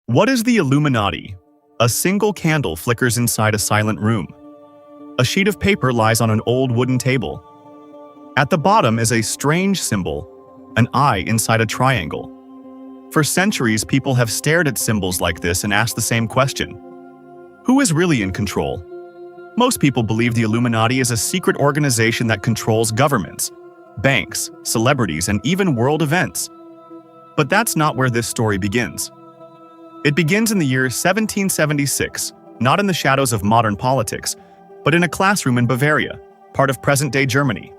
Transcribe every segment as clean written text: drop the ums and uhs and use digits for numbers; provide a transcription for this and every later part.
What is the Illuminati? A single candle flickers inside a silent room. A sheet of paper lies on an old wooden table. At the bottom is a strange symbol, an eye inside a triangle. For centuries, people have stared at symbols like this and asked the same question. Who is really in control? Most people believe the Illuminati is a secret organization that controls governments, banks, celebrities, and even world events. But that's not where this story begins. It begins in the year 1776, not in the shadows of modern politics, but in a classroom in Bavaria, part of present-day Germany.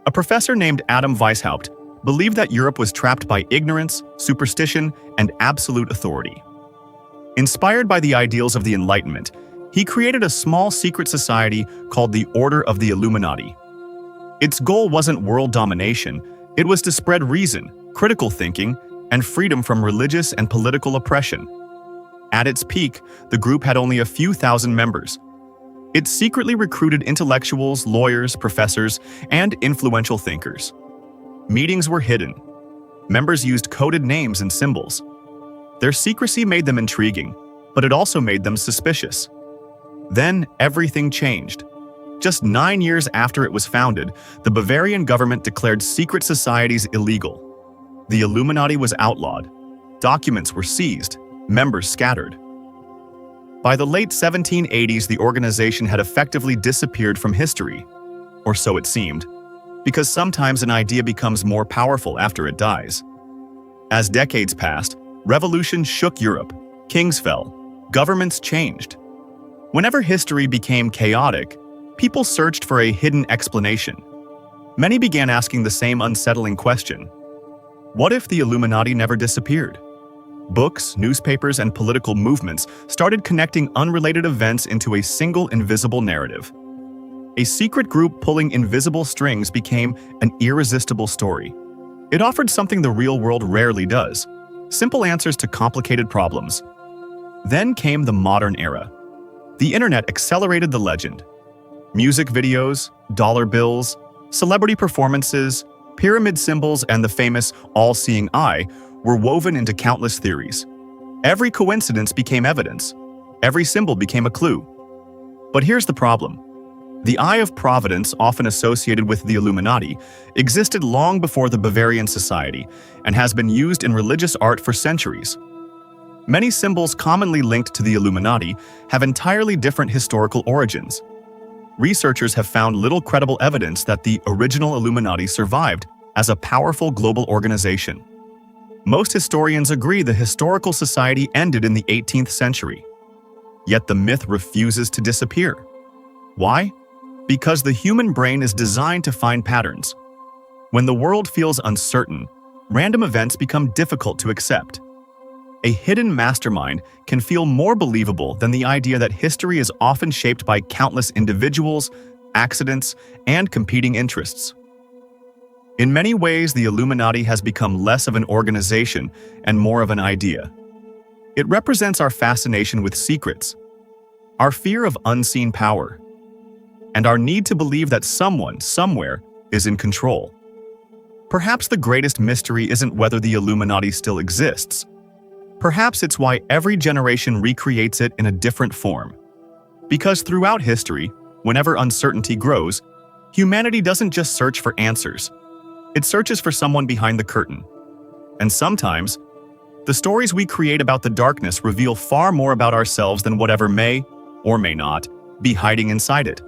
A professor named Adam Weishaupt believed that Europe was trapped by ignorance, superstition, and absolute authority. Inspired by the ideals of the Enlightenment, he created a small secret society called the Order of the Illuminati. Its goal wasn't world domination, it was to spread reason, critical thinking, and freedom from religious and political oppression. At its peak, the group had only a few thousand members. It secretly recruited intellectuals, lawyers, professors, and influential thinkers. Meetings were hidden. Members used coded names and symbols. Their secrecy made them intriguing, but it also made them suspicious. Then everything changed. Just 9 years after it was founded, the Bavarian government declared secret societies illegal. The Illuminati was outlawed. Documents were seized. Members scattered. By the late 1780s, the organization had effectively disappeared from history, or so it seemed, because sometimes an idea becomes more powerful after it dies. As decades passed, revolutions shook Europe, kings fell, governments changed. Whenever history became chaotic, people searched for a hidden explanation. Many began asking the same unsettling question. What if the Illuminati never disappeared? Books, newspapers, and political movements started connecting unrelated events into a single invisible narrative. A secret group pulling invisible strings became an irresistible story. It offered something the real world rarely does: simple answers to complicated problems. Then came the modern era. The internet accelerated the legend. Music videos, dollar bills, celebrity performances, pyramid symbols, and the famous all-seeing eye were woven into countless theories. Every coincidence became evidence. Every symbol became a clue. But here's the problem. The Eye of Providence, often associated with the Illuminati, existed long before the Bavarian Society and has been used in religious art for centuries. Many symbols commonly linked to the Illuminati have entirely different historical origins. Researchers have found little credible evidence that the original Illuminati survived as a powerful global organization. Most historians agree the historical society ended in the 18th century. Yet the myth refuses to disappear. Why? Because the human brain is designed to find patterns. When the world feels uncertain, random events become difficult to accept. A hidden mastermind can feel more believable than the idea that history is often shaped by countless individuals, accidents, and competing interests. In many ways, the Illuminati has become less of an organization and more of an idea. It represents our fascination with secrets, our fear of unseen power, and our need to believe that someone, somewhere, is in control. Perhaps the greatest mystery isn't whether the Illuminati still exists. Perhaps it's why every generation recreates it in a different form. Because throughout history, whenever uncertainty grows, humanity doesn't just search for answers. It searches for someone behind the curtain. And sometimes, the stories we create about the darkness reveal far more about ourselves than whatever may, or may not, be hiding inside it.